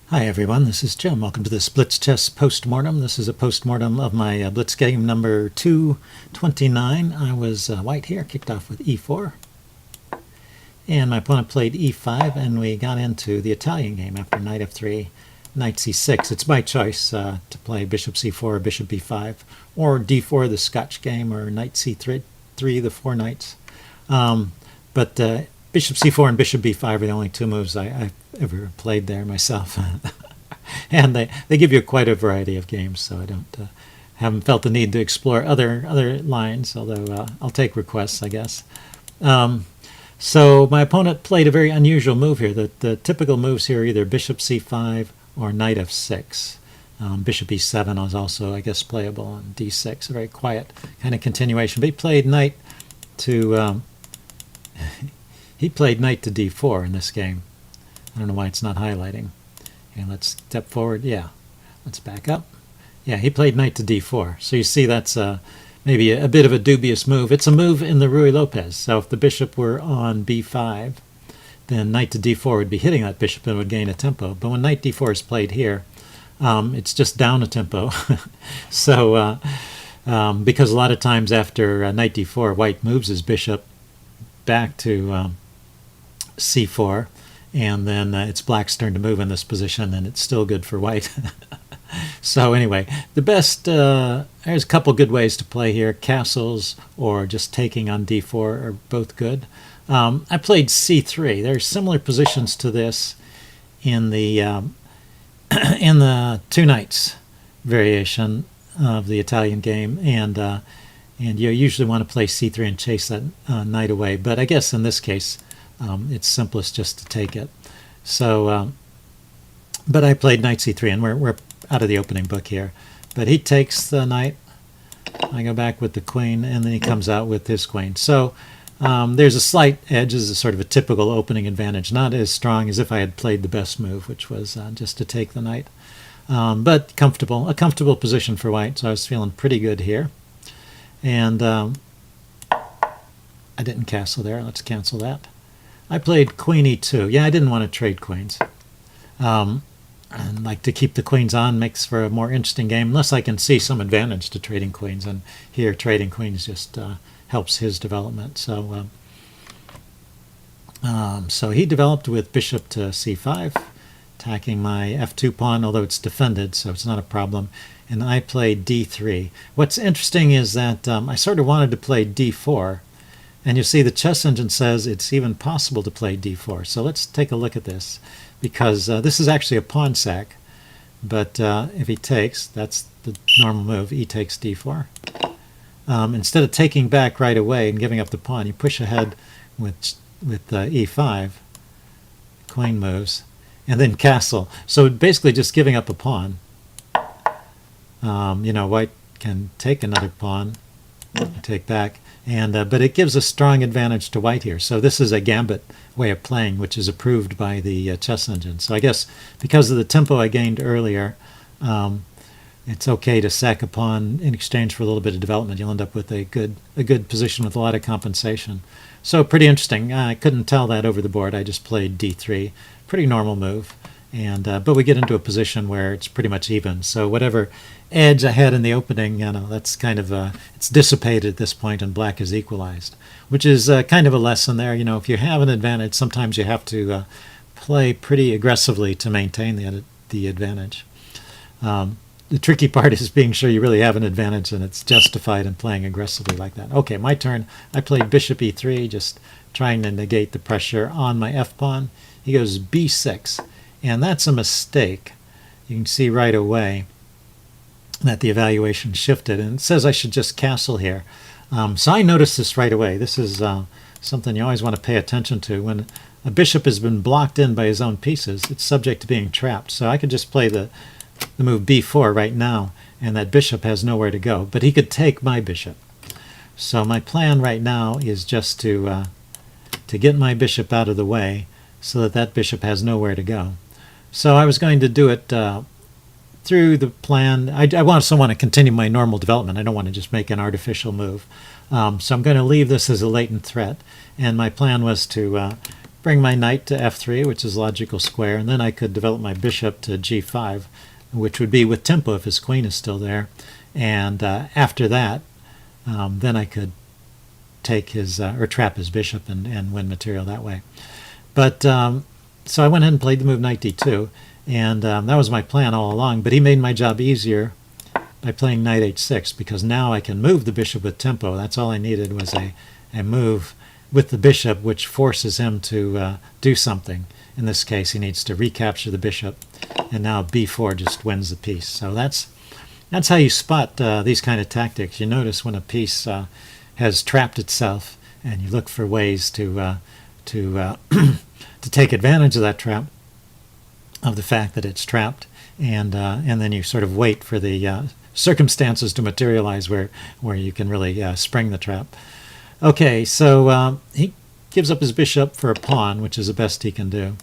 Hi everyone, this is Jim. Welcome to this Blitz chess postmortem. This is a postmortem of my Blitz game number 229. I was white here, kicked off with e4. And my opponent played e5, and we got into the Italian game after knight f3, knight c6. It's my choice to play bishop c4 or bishop b5, or d4, the Scotch game, or knight c3, the four knights. But bishop c4 and bishop b5 are the only two moves I've ever played there myself. And they give you quite a variety of games, so I haven't felt the need to explore other lines, although I'll take requests, I guess. So my opponent played a very unusual move here. The typical moves here are either bishop c5 or knight f6. Bishop e7 is also, I guess, playable on d6, a very quiet kind of continuation. But he played knight to d4 in this game. I don't know why it's not highlighting. Okay, let's step forward. Yeah, let's back up. Yeah, he played knight to d4. So you see that's maybe a bit of a dubious move. It's a move in the Ruy Lopez. So if the bishop were on b5, then knight to d4 would be hitting that bishop and would gain a tempo. But when knight d4 is played here, it's just down a tempo. So because a lot of times after knight d4, white moves his bishop back to c4, and then it's black's turn to move in this position, and it's still good for white. So anyway, the best, there's a couple good ways to play here. Castles or just taking on d4 are both good. I played c3. There's similar positions to this in the in the two knights variation of the Italian game, and you usually want to play c3 and chase that knight away. But I guess in this case, it's simplest just to take it. So, but I played knight c3, and we're out of the opening book here. But he takes the knight. I go back with the queen, and then he comes out with his queen. So there's a slight edge. This is sort of a typical opening advantage, not as strong as if I had played the best move, which was just to take the knight. But a comfortable position for white. So I was feeling pretty good here. And I didn't castle there. Let's cancel that. I played queen e2. Yeah, I didn't want to trade queens. And like to keep the queens on makes for a more interesting game, unless I can see some advantage to trading queens. And here, trading queens just helps his development. So, so he developed with bishop to c5, attacking my f2 pawn, although it's defended, so it's not a problem. And I played d3. What's interesting is that I sort of wanted to play d4. And you see the chess engine says it's even possible to play d4. So let's take a look at this, because this is actually a pawn sack. But if he takes, that's the normal move. E takes d4. Instead of taking back right away and giving up the pawn, you push ahead with e5, queen moves, and then castle. So basically just giving up a pawn. White can take another pawn and take back. But it gives a strong advantage to white here. So this is a gambit way of playing, which is approved by the chess engine. So I guess because of the tempo I gained earlier, it's okay to sack a pawn in exchange for a little bit of development. You'll end up with a good position with a lot of compensation. So pretty interesting. I couldn't tell that over the board. I just played d3. Pretty normal move. But we get into a position where it's pretty much even. So whatever edge I had in the opening, that's kind of it's dissipated at this point, and black is equalized, which is kind of a lesson there. If you have an advantage, sometimes you have to play pretty aggressively to maintain the advantage. The tricky part is being sure you really have an advantage and it's justified in playing aggressively like that. Okay, my turn. I played bishop e3, just trying to negate the pressure on my f-pawn. He goes b6. And that's a mistake. You can see right away that the evaluation shifted, and it says I should just castle here. So I noticed this right away. This is something you always want to pay attention to. When a bishop has been blocked in by his own pieces, it's subject to being trapped. So I could just play the move b4 right now, and that bishop has nowhere to go. But he could take my bishop. So my plan right now is just to get my bishop out of the way so that that bishop has nowhere to go. So I was going to do it through the plan. I also want to continue my normal development. I don't want to just make an artificial move. So I'm going to leave this as a latent threat. And my plan was to bring my knight to f3, which is logical square, and then I could develop my bishop to g5, which would be with tempo if his queen is still there. And after that, then I could take his or trap his bishop and win material that way. But so I went ahead and played the move knight d2, and that was my plan all along. But he made my job easier by playing knight h6, because now I can move the bishop with tempo. That's all I needed, was a move with the bishop which forces him to do something. In this case, he needs to recapture the bishop, and now b4 just wins the piece. So that's how you spot these kind of tactics. You notice when a piece has trapped itself, and you look for ways to to take advantage of that trap, of the fact that it's trapped, and then you sort of wait for the circumstances to materialize where you can really spring the trap. Okay, so he gives up his bishop for a pawn, which is the best he can do,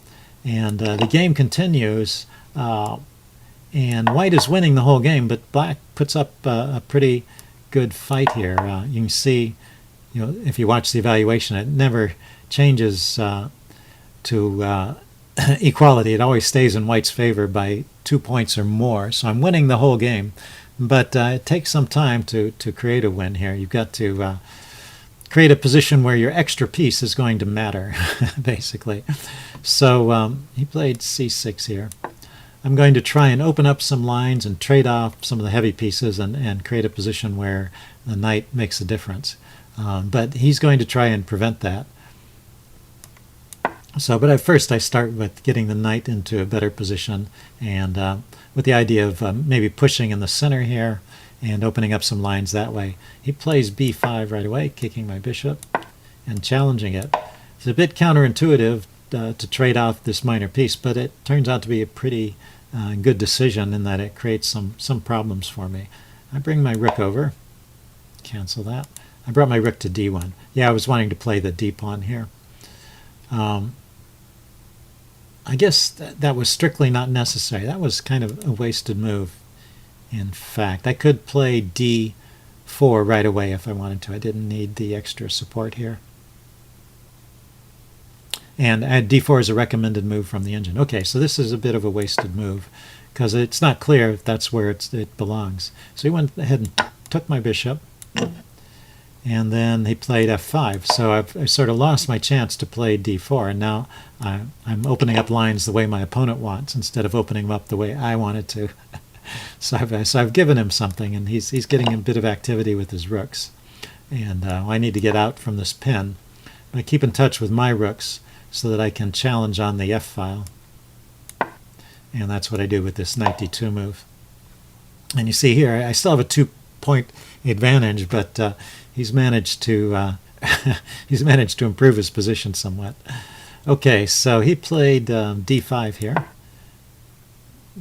and the game continues. And white is winning the whole game, but black puts up a pretty good fight here. You can see, if you watch the evaluation, it never changes to equality. It always stays in white's favor by 2 points or more. So I'm winning the whole game, but it takes some time to create a win here. You've got to create a position where your extra piece is going to matter, basically. So he played c6 here. I'm going to try and open up some lines and trade off some of the heavy pieces and create a position where the knight makes a difference. But he's going to try and prevent that. So, but at first I start with getting the knight into a better position, and with the idea of maybe pushing in the center here and opening up some lines that way. He plays b5 right away, kicking my bishop and challenging it. It's a bit counterintuitive to trade off this minor piece, but it turns out to be a pretty good decision in that it creates some problems for me. I bring my rook over, cancel that. I brought my rook to d1. Yeah, I was wanting to play the d pawn here. I guess that was strictly not necessary. That was kind of a wasted move. In fact, I could play d4 right away if I wanted to. I didn't need the extra support here. And d4 is a recommended move from the engine. Okay, so this is a bit of a wasted move because it's not clear if that's where it belongs. So he went ahead and took my bishop, and then he played f5. So I sort of lost my chance to play d4, and now I'm opening up lines the way my opponent wants instead of opening them up the way I wanted to. So I've given him something, and he's getting a bit of activity with his rooks. And I need to get out from this pin. But I keep in touch with my rooks so that I can challenge on the f-file. And that's what I do with this knight d2 move. And you see here, I still have a 2-point advantage, but he's managed to he's managed to improve his position somewhat. Okay, so he played d5 here.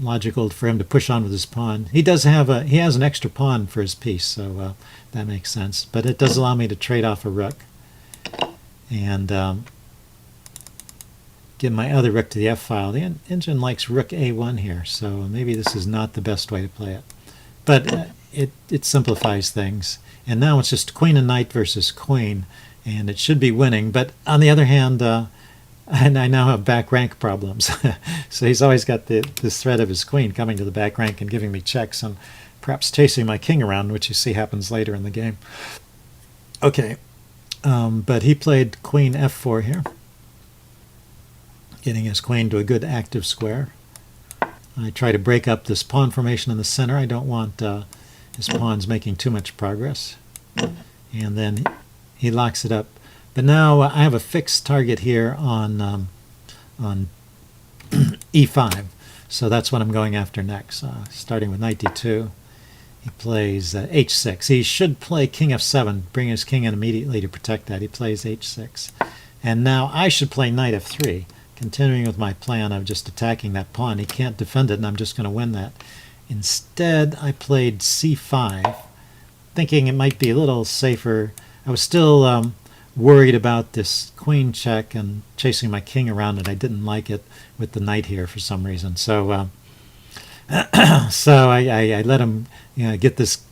Logical for him to push on with his pawn. He has an extra pawn for his piece, so that makes sense. But it does allow me to trade off a rook and get my other rook to the f-file. The engine likes rook a1 here, so maybe this is not the best way to play it. But it simplifies things. And now it's just queen and knight versus queen, and it should be winning. But on the other hand, and I now have back rank problems. So he's always got this threat of his queen coming to the back rank and giving me checks and perhaps chasing my king around, which you see happens later in the game. Okay, but he played queen f4 here, getting his queen to a good active square. I try to break up this pawn formation in the center. I don't want his pawns making too much progress. And then he locks it up. But now I have a fixed target here on e5, so that's what I'm going after next. Starting with knight d2, he plays h6. He should play king f7, bring his king in immediately to protect that. He plays h6. And now I should play knight f3, continuing with my plan of just attacking that pawn. He can't defend it, and I'm just going to win that. Instead, I played c5, thinking it might be a little safer. I was still worried about this queen check and chasing my king around, and I didn't like it with the knight here for some reason. So so I let him get this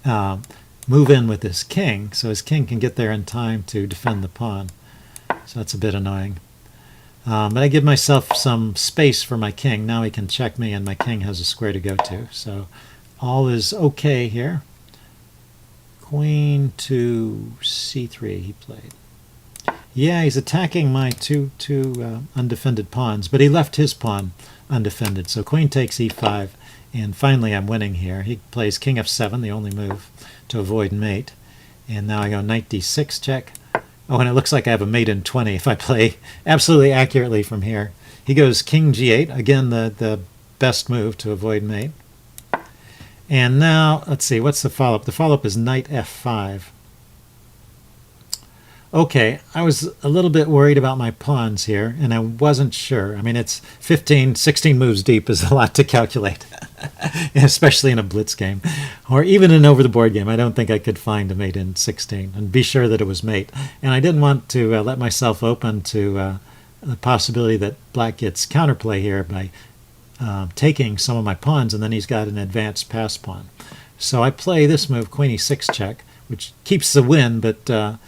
move in with his king, so his king can get there in time to defend the pawn. So that's a bit annoying. But I give myself some space for my king. Now he can check me, and my king has a square to go to. So all is okay here. Queen to c3 he played. Yeah, he's attacking my two undefended pawns, but he left his pawn undefended. So queen takes e5, and finally I'm winning here. He plays king f7, the only move to avoid mate. And now I go knight d6 check. Oh, and it looks like I have a mate in 20 if I play absolutely accurately from here. He goes king g8, again the best move to avoid mate. And now, let's see, what's the follow-up? The follow-up is knight f5. Okay, I was a little bit worried about my pawns here, and I wasn't sure. I mean, it's 15, 16 moves deep is a lot to calculate, especially in a blitz game. Or even an over-the-board game, I don't think I could find a mate in 16 and be sure that it was mate. And I didn't want to let myself open to the possibility that black gets counterplay here by taking some of my pawns, and then he's got an advanced pass pawn. So I play this move, queen e6 check, which keeps the win, but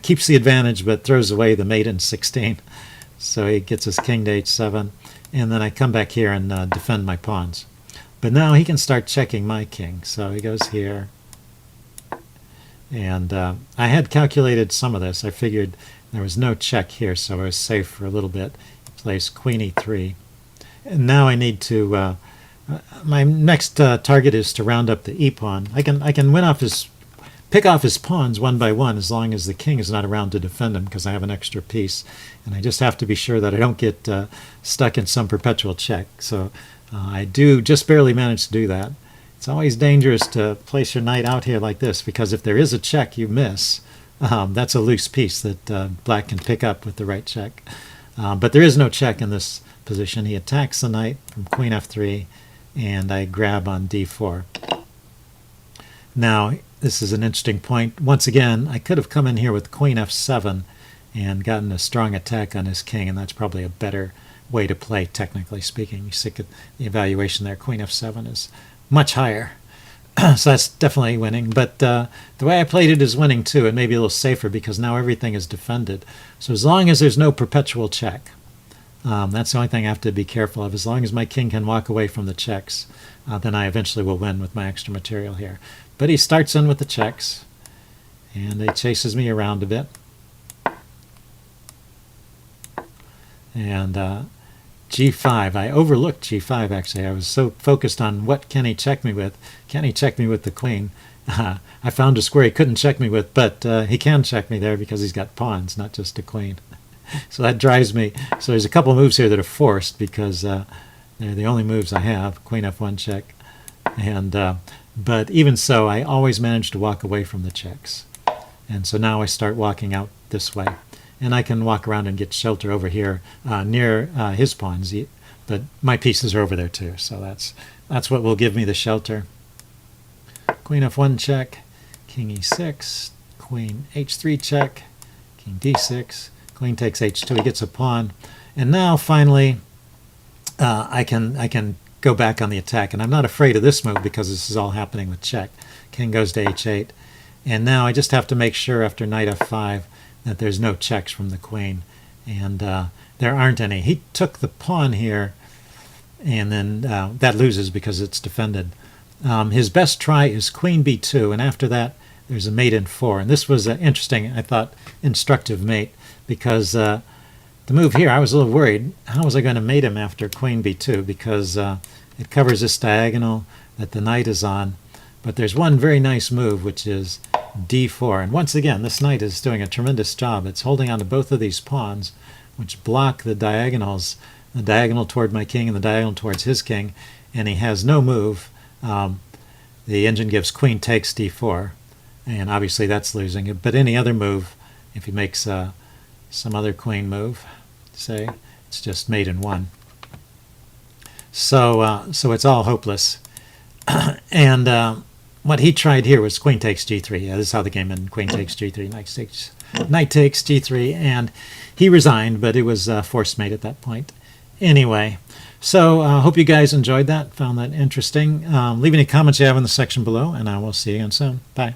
keeps the advantage, but throws away the mate in 16. So he gets his king to h7, and then I come back here and defend my pawns. But now he can start checking my king. So he goes here, and I had calculated some of this. I figured there was no check here, so I was safe for a little bit. He plays queen e3. And now I need to, my next target is to round up the e-pawn. I can win off his, pick off his pawns one by one as long as the king is not around to defend him, because I have an extra piece. And I just have to be sure that I don't get stuck in some perpetual check. So I do just barely manage to do that. It's always dangerous to place your knight out here like this, because if there is a check you miss, that's a loose piece that black can pick up with the right check. But there is no check in this position. He attacks the knight from queen f3, and I grab on d4. Now, this is an interesting point. Once again, I could have come in here with queen f7 and gotten a strong attack on his king, and that's probably a better way to play, technically speaking. You see the evaluation there. Queen f7 is much higher. So that's definitely winning. But the way I played it is winning too, and maybe a little safer, because now everything is defended. So as long as there's no perpetual check, that's the only thing I have to be careful of. As long as my king can walk away from the checks, then I eventually will win with my extra material here. But he starts in with the checks, and he chases me around a bit. And g5, I overlooked g5 actually. I was so focused on what can he check me with. Can he check me with the queen? I found a square he couldn't check me with, but he can check me there because he's got pawns, not just a queen. So that drives me. So there's a couple moves here that are forced, because they're the only moves I have. Queen f1 check. And but even so, I always manage to walk away from the checks. And so now I start walking out this way. And I can walk around and get shelter over here near his pawns. But my pieces are over there too. So that's what will give me the shelter. Queen f1 check. King e6. Queen h3 check. King d6. Queen takes h2, he gets a pawn. And now, finally, I can go back on the attack. And I'm not afraid of this move, because this is all happening with check. King goes to h8. And now I just have to make sure after knight f5 that there's no checks from the queen. And there aren't any. He took the pawn here, and then that loses because it's defended. His best try is queen b2, and after that, there's a mate in 4. And this was an interesting, I thought, instructive mate. Because the move here, I was a little worried. How was I going to mate him after queen b2? Because it covers this diagonal that the knight is on. But there's one very nice move, which is d4. And once again, this knight is doing a tremendous job. It's holding on to both of these pawns, which block the diagonals, the diagonal toward my king and the diagonal towards his king. And he has no move. The engine gives queen takes d4. And obviously that's losing it. But any other move, if he makes some other queen move, say, it's just mate in 1. So it's all hopeless. And what he tried here was queen takes g3. Yeah, this is how the game ended. Queen takes g3, knight takes g3, and he resigned, but it was forced mate at that point. Anyway, so I hope you guys enjoyed that, found that interesting. Leave any comments you have in the section below, and I will see you again soon. Bye.